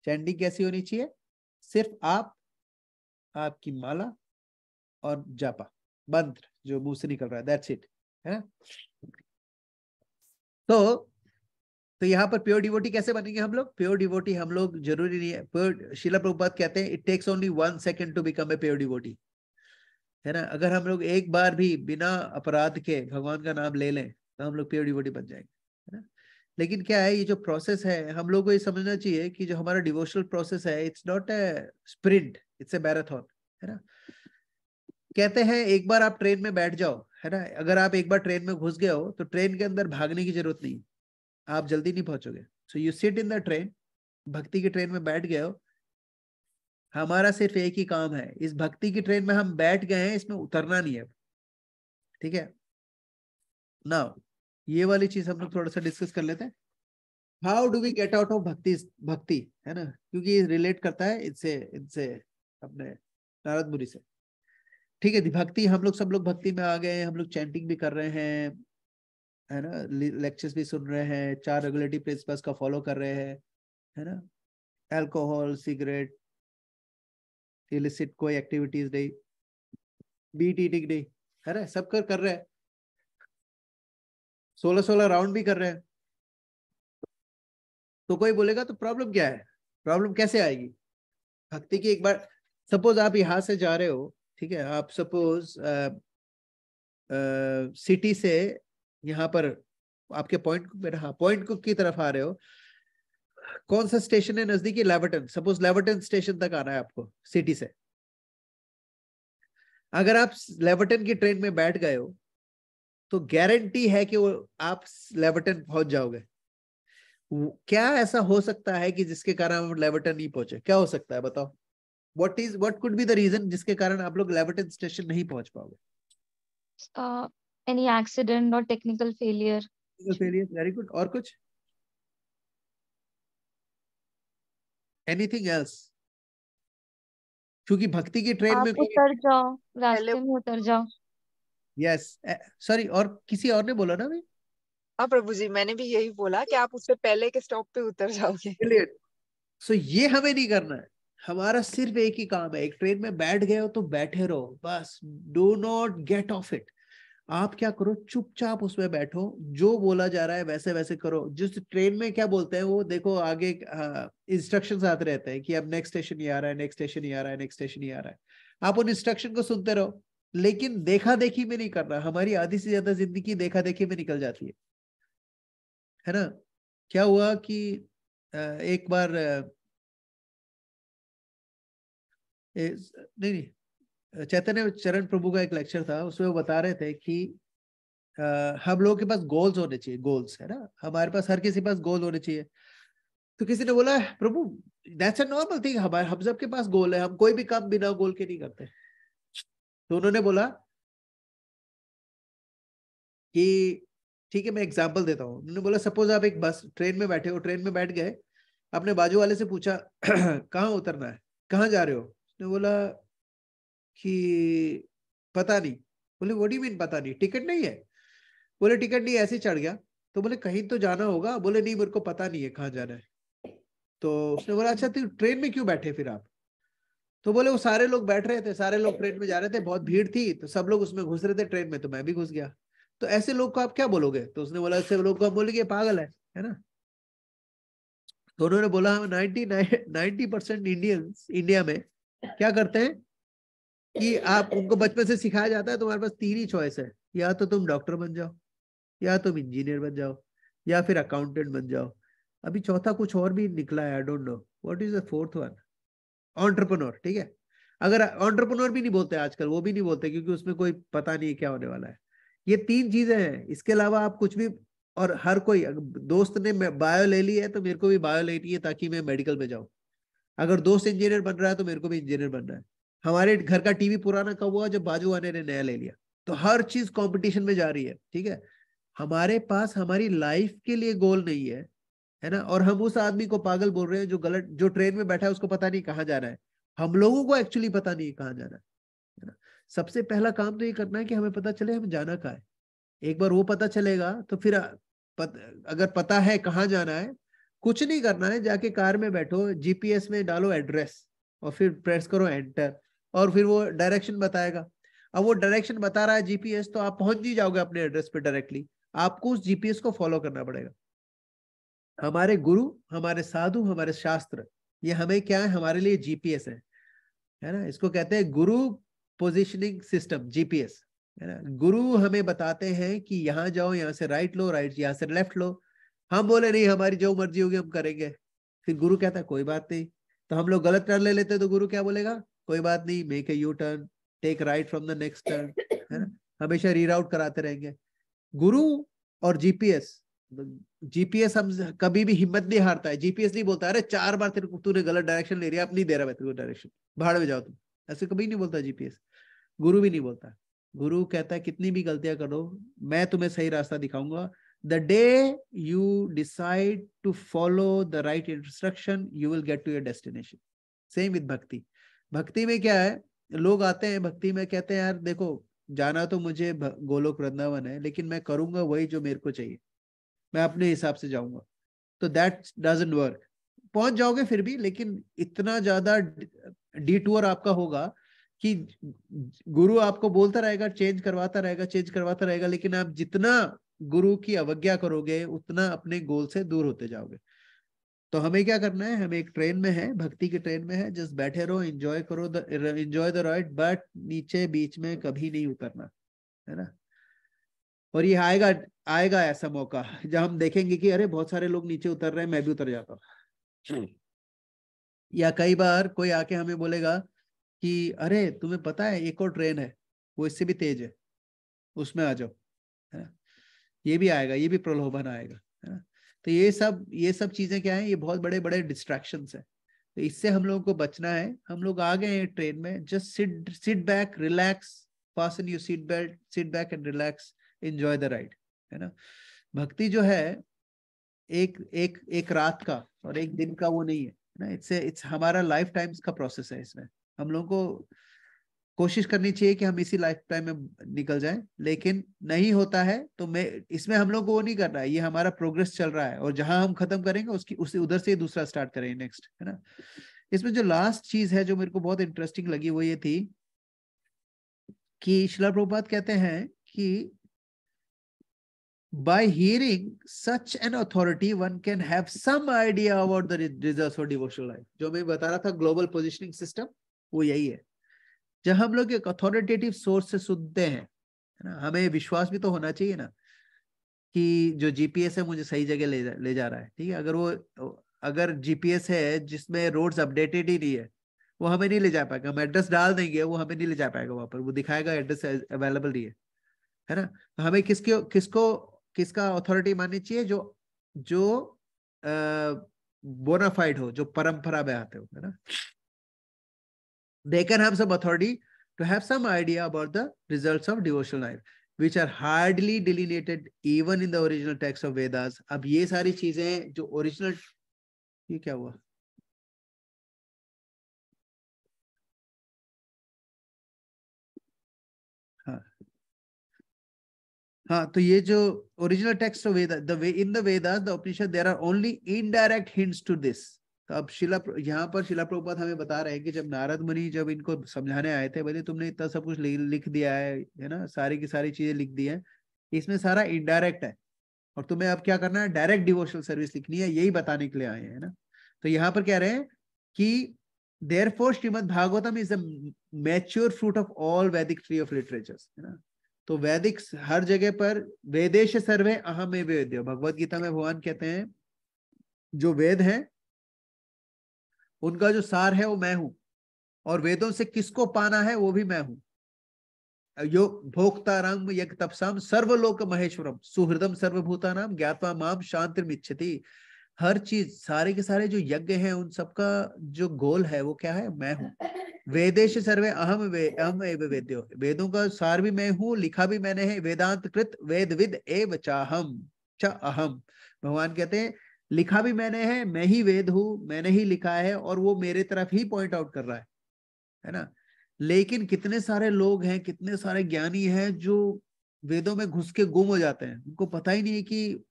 चैंटिंग कैसी होनी चाहिए? सिर्फ आप, आपकी माला और जापा मंत्र जो मुंह से निकल रहा है, दैट्स इट, है ना। तो यहाँ पर प्योर डिवोटी कैसे बनेंगे हम लोग? प्योर डिवोटी हम लोग जरूरी नहीं है, प्योर शिला प्रभुपाद कहते हैं it takes only 1 second to become a pure devotee, है ना। अगर हम लोग एक बार भी बिना अपराध के भगवान का नाम ले लें तो हम लोग प्योर डिवोटी बन जाएंगे, है ना। लेकिन क्या है, ये जो प्रोसेस है हम लोग को ये समझना चाहिए कि जो हमारा डिवोशनल प्रोसेस है it's not a sprint, it's a marathon, है ना। कहते हैं एक बार आप ट्रेन में बैठ जाओ, है ना, अगर आप एक बार ट्रेन में घुस गए हो तो ट्रेन के अंदर भागने की जरूरत नहीं, आप जल्दी नहीं पहुंचोगे। So you sit in the train, भक्ति की ट्रेन में बैठ गए हो। हमारा सिर्फ एक ही काम है, इस भक्ति की ट्रेन में हम बैठ गए हैं, इसमें उतरना नहीं है, ठीक है ना। ये वाली चीज हम लोग थोड़ा सा डिस्कस कर लेते हैं। How do we get out of bhakti, bhakti, है ना, क्योंकि ये रिलेट करता है इनसे इनसे अपने नारद मुनि से। ठीक है, भक्ति हम लोग सब लोग भक्ति में आ गए हैं, हम लोग चैंटिंग भी कर रहे हैं, है ना, लेक्चर्स भी सुन रहे हैं, 4 रेगुलेटरी प्रिंसिपल्स का फॉलो कर रहे हैं, है ना। अल्कोहल, सिगरेट, इलिसिट कोई एक्टिविटीज नहीं, बीट ईटिंग नहीं, है ना, सब कर रहे हैं, 16 राउंड भी कर रहे हैं। तो कोई बोलेगा तो प्रॉब्लम क्या है? प्रॉब्लम कैसे आएगी? भक्ति की एक बार सपोज आप यहाँ से जा रहे हो, ठीक है, आप सपोज सिटी से यहाँ पर आपके पॉइंट को की तरफ आ रहे हो। कौन सा स्टेशन है नजदीकी? लेवर्टन। सपोज लेवर्टन स्टेशन तक आना है आपको सिटी से। अगर आप लेवर्टन की ट्रेन में बैठ गए हो तो गारंटी है कि वो आप लेवर्टन पहुंच जाओगे। क्या ऐसा हो सकता है कि जिसके कारण हम लेवर्टन नहीं पहुंचे? क्या हो सकता है बताओ? What could be the reason जिसके कारण आप लोग लेवर्टन स्टेशन नहीं पहुंच पाओगे? एनी एक्सीडेंट और टेक्निकल फेलियर। Very good. और कुछ? Anything else? क्योंकि भक्ति की ट्रेन आप में उतर जाओ, रास्ते में उतर जाओ। यस, सॉरी, और किसी और ने बोला ना भाई? हाँ प्रभु जी, मैंने भी यही बोला कि आप उससे पहले के स्टॉप पे उतर जाओगे। सो ये हमें नहीं करना है। हमारा सिर्फ एक ही काम है, एक ट्रेन में बैठ गए हो तो बैठे रहो बस, do not gate of it. आप क्या करो, चुपचाप उसमें बैठो, जो बोला जा रहा है वैसे वैसे करो। जिस ट्रेन में क्या बोलते हैं वो देखो, आगे इंस्ट्रक्शंस आते रहते हैं कि अब नेक्स्ट स्टेशन ये आ रहा है, नेक्स्ट स्टेशन ये आ रहा है, नेक्स्ट स्टेशन ये आ रहा है। आप उन इंस्ट्रक्शन को सुनते रहो, लेकिन देखा देखी में नहीं करना। हमारी आधी से ज्यादा जिंदगी देखा देखी में निकल जाती है ना। क्या हुआ कि एक बार नहीं, चैतन्य चरण प्रभु का एक लेक्चर था, उसमें वो बता रहे थे कि हम लोगों के पास गोल्स होने चाहिए, गोल्स, है ना, हमारे पास हर किसी के पास गोल होने चाहिए। तो किसी ने बोला प्रभु दैट्स अ नॉर्मल थिंग, हमारे हम सब के पास गोल है, हम कोई भी काम बिना गोल के नहीं करते। तो उन्होंने बोला कि ठीक है मैं एग्जांपल देता हूँ। उन्होंने बोला सपोज आप एक बस ट्रेन में बैठे हो, ट्रेन में बैठ गए, अपने बाजू वाले से पूछा कहाँ उतरना है, कहाँ जा रहे हो? उसने बोला कि पता नहीं। बोले व्हाट डू यू मीन पता नहीं, टिकट नहीं है? बोले टिकट नहीं, ऐसे चढ़ गया। तो बोले कहीं तो जाना होगा? बोले नहीं मेरे को पता नहीं है कहाँ जाना है। तो उसने बोला अच्छा तो ट्रेन में क्यों बैठे फिर आप? तो बोले वो सारे लोग बैठ रहे थे, सारे लोग ट्रेन में जा रहे थे, बहुत भीड़ थी, तो सब लोग उसमें घुस रहे थे ट्रेन में, तो मैं भी घुस गया। तो ऐसे लोग को आप क्या बोलोगे? तो उसने बोला ऐसे लोग को हम बोलेंगे पागल है ना। तो उन्होंने बोला 90% इंडियंस इंडिया में क्या करते हैं कि आप उनको बचपन से सिखाया जाता है तुम्हारे पास 3 ही चॉइस है, या तो तुम डॉक्टर बन जाओ, या तुम इंजीनियर बन जाओ, या फिर अकाउंटेंट बन जाओ, अभी चौथा कुछ और भी निकला है, I don't know what is the fourth one, entrepreneur. ठीक है, अगर एंटरप्रेन्योर भी नहीं बोलते आजकल, वो भी नहीं बोलते क्योंकि उसमें कोई पता नहीं क्या होने वाला है। ये 3 चीजें हैं, इसके अलावा आप कुछ भी। और हर कोई, दोस्त ने बायो ले ली है तो मेरे को भी बायो लेनी है ताकि मैं मेडिकल में जाऊं। अगर दोस्त इंजीनियर बन रहा है तो मेरे को भी इंजीनियर बनना है। हमारे घर का टीवी पुराना कब हुआ, जब बाजू वाले ने नया ले लिया। तो हर चीज कंपटीशन में जा रही है। ठीक है, हमारे पास हमारी लाइफ के लिए गोल नहीं है ना। और हम उस आदमी को पागल बोल रहे हैं जो गलत, जो ट्रेन में बैठा है उसको पता नहीं कहाँ जाना है। हम लोगों को एक्चुअली पता नहीं कहाँ जाना है ना। सबसे पहला काम तो ये करना है कि हमें पता चले हमें जाना कहाँ है। एक बार वो पता चलेगा तो फिर अगर पता है कहाँ जाना है, कुछ नहीं करना है, जाके कार में बैठो, जीपीएस में डालो एड्रेस और फिर प्रेस करो एंटर, और फिर वो डायरेक्शन बताएगा। अब वो डायरेक्शन बता रहा है जीपीएस, तो आप पहुंच नहीं जाओगे अपने एड्रेस पे डायरेक्टली, आपको उस जीपीएस को फॉलो करना पड़ेगा। हमारे गुरु, हमारे साधु, हमारे शास्त्र, ये हमें क्या है, हमारे लिए जीपीएस है ना। इसको कहते हैं गुरु पोजिशनिंग सिस्टम, जीपीएस, है ना। गुरु हमें बताते हैं कि यहाँ जाओ, यहाँ से राइट लो, राइट यहाँ से लेफ्ट लो। हम बोले नहीं, हमारी जो मर्जी होगी हम करेंगे। फिर गुरु कहता है कोई बात नहीं, तो हम लोग गलत टर्न ले लेते, तो गुरु क्या बोलेगा, कोई बात नहीं, make a U turn, take right from the next turn, है ना। हमेशा रीराउट कराते रहेंगे। गुरु और जीपीएस, जीपीएस हम कभी भी हिम्मत नहीं हारता है। जीपीएस नहीं बोलता अरे 4 बार तेरे को तूने गलत डायरेक्शन ले लिया, अब नहीं दे रहा मैं तेरे को डायरेक्शन, भाड़ में जाओ तुम, ऐसे कभी नहीं बोलता जीपीएस। गुरु भी नहीं बोलता। गुरु कहता है कितनी भी गलतियां करो, मैं तुम्हें सही रास्ता दिखाऊंगा। The day you decide to follow the right instruction, you will get to your destination. Same with bhakti. भक्ति में क्या है, लोग आते हैं भक्ति में, कहते हैं यार देखो, जाना तो मुझे गोलोक वृंदावन है, लेकिन मैं करूंगा वही जो मेरे को चाहिए, मैं अपने हिसाब से जाऊंगा। तो दैट डजंट वर्क। पहुंच जाओगे फिर भी, लेकिन इतना ज्यादा डिटूर आपका होगा कि गुरु आपको बोलता रहेगा, चेंज करवाता रहेगा, चेंज करवाता रहेगा, लेकिन आप जितना गुरु की अवज्ञा करोगे उतना अपने गोल से दूर होते जाओगे। तो हमें क्या करना है, हम एक ट्रेन में है, भक्ति की ट्रेन में है, जस्ट बैठे रहो, एंजॉय करो, एंजॉय द राइड, बट नीचे बीच में कभी नहीं उतरना, है ना। और ये आएगा आएगा ऐसा मौका जब हम देखेंगे कि अरे बहुत सारे लोग नीचे उतर रहे हैं, मैं भी उतर जाता हूँ। या कई बार कोई आके हमें बोलेगा कि अरे तुम्हें पता है एक और ट्रेन है, वो इससे भी तेज है, उसमें आ जाओ, है ना। ये भी आएगा, ये भी प्रलोभन आएगा, है ना। तो ये सब चीजें क्या है, ये बहुत बड़े बड़े डिस्ट्रैक्शंस है। तो इससे हम लोगों को बचना है। हम लोग आ गए हैं ट्रेन में, just sit back, relax, fasten your seat belt, sit back and relax, enjoy the ride, है ना। भक्ति जो है एक रात का और एक दिन का वो नहीं है ना, इट्स हमारा लाइफ टाइम्स का प्रोसेस है। इसमें हम लोगों को कोशिश करनी चाहिए कि हम इसी लाइफ टाइम में निकल जाएं, लेकिन नहीं होता है तो इसमें हम लोग को वो नहीं करना है, ये हमारा प्रोग्रेस चल रहा है, और जहां हम खत्म करेंगे उसकी उधर से दूसरा स्टार्ट करेंगे नेक्स्ट, है ना। इसमें जो लास्ट चीज है जो मेरे को बहुत इंटरेस्टिंग लगी वो ये थी कि श्रील प्रभुपाद कहते हैं कि by hearing such an authority one can have some idea about the results for devotional life। जो मैं बता रहा था ग्लोबल पोजिशनिंग सिस्टम, वो यही है। जब हम लोग एक अथॉरिटेटिव सोर्स से सुनते हैं, है ना, हमें विश्वास भी तो होना चाहिए ना कि जो जीपीएस है मुझे सही जगह ले जा रहा है। ठीक है, अगर जीपीएस है जिसमें रोड्स अपडेटेड ही नहीं है, वो हमें नहीं ले जा पाएगा। हम एड्रेस डाल देंगे, वो हमें नहीं ले जा पाएगा वहां पर, वो दिखाएगा एड्रेस अवेलेबल नहीं है ना। तो हमें किसका अथॉरिटी माननी चाहिए, जो बोनाफाइड हो, जो परंपरा में आते हो, है ना। They can have some authority to have some idea about the results of devotional life, which are hardly delineated even in the original text of Vedas। अब ये सारी चीजें जो ओरिजिनल, ये क्या हुआ, हाँ, तो ये जो original text of Veda, in the Vedas the Upanishad, there are only indirect hints to this. तो अब यहाँ पर शिला प्रभुपाद हमें बता रहे हैं कि जब नारद मुनि जब इनको समझाने आए थे, बोले तुमने इतना सब कुछ लिख दिया है ना, सारी की सारी चीजें लिख दी है, इसमें सारा इनडायरेक्ट है, और तुम्हें अब क्या करना है, डायरेक्ट डिवोशनल सर्विस लिखनी है, यही बताने के लिए आए हैं ना। तो यहाँ पर कह रहे हैं कि therefore Shrimad Bhagavatam is the mature fruit of all वैदिक ट्री ऑफ लिटरेचर्स, है ना। तो वैदिक हर जगह पर वेदेश सर्वे अहम एव वेद्यो, भगवत गीता में भगवान कहते हैं जो वेद हैं उनका जो सार है वो मैं हूं, और वेदों से किसको पाना है वो भी मैं हूं। यो भोक्तारम यज्ञ तपसाम सर्वलोक महेश्वरम सुहृदम सर्वभूतानाम ज्ञात्वा माम शांतिर्मिच्छति। हर चीज, सारे के सारे जो यज्ञ हैं उन सबका जो गोल है वो क्या है? मैं हूँ। वेदेश सर्वे अहम एव वेद्यो, वेदों का सार भी मैं हूँ, लिखा भी मैंने है। वेदांत कृत वेदविद एव चाहम च अहम। भगवान कहते हैं लिखा भी मैंने है, मैं ही वेद हूँ, मैंने ही लिखा है, और वो मेरे तरफ ही पॉइंट आउट कर रहा है ना। लेकिन कितने सारे लोग हैं, कितने सारे ज्ञानी हैं जो वेदों में घुस के गुम हो जाते हैं, उनको पता ही नहीं है कि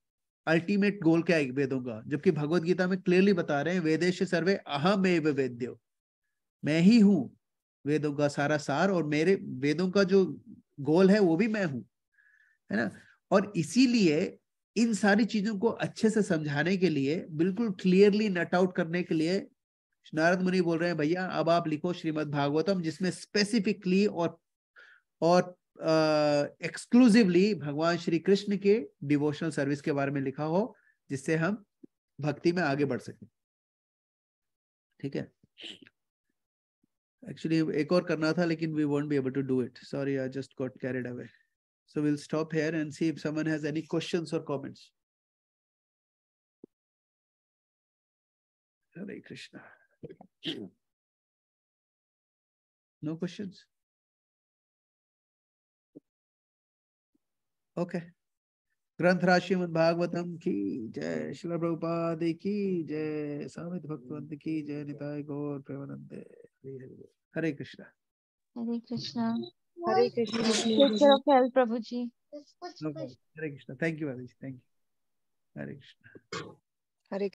अल्टीमेट गोल क्या है वेदों का। जबकि भगवत गीता में क्लियरली बता रहे हैं वेदेश सर्वे अहम एव वेद्यो, मैं ही हूं वेदों का सारा सार, और मेरे वेदों का जो गोल है वो भी मैं हूं, है ना। और इसीलिए इन सारी चीजों को अच्छे से समझाने के लिए, बिल्कुल क्लियरली नट आउट करने के लिए नारद मुनि बोल रहे हैं भैया अब आप लिखो श्रीमद् भागवतम, जिसमें स्पेसिफिकली और एक्सक्लूसिवली भगवान श्री कृष्ण के डिवोशनल सर्विस के बारे में लिखा हो, जिससे हम भक्ति में आगे बढ़ सके। ठीक है, एक्चुअली एक और करना था लेकिन we won't be able to do it. Sorry, I just got carried away. So we'll stop here and see if someone has any questions or comments. Hare Krishna. No questions? Okay. ग्रंथ राज श्रीमद् भागवतम की जय, श्रील प्रभुपाद की जय, स्वामित्व भक्तवंत की जय, निताय गौर प्रेमानंदे। हरे कृष्णा। हरे कृष्णा। हरे Krishna. Take care of health, प्रभु जी। No problem. हरे Krishna. Thank you, thank you. हरे कृष्णा। हरे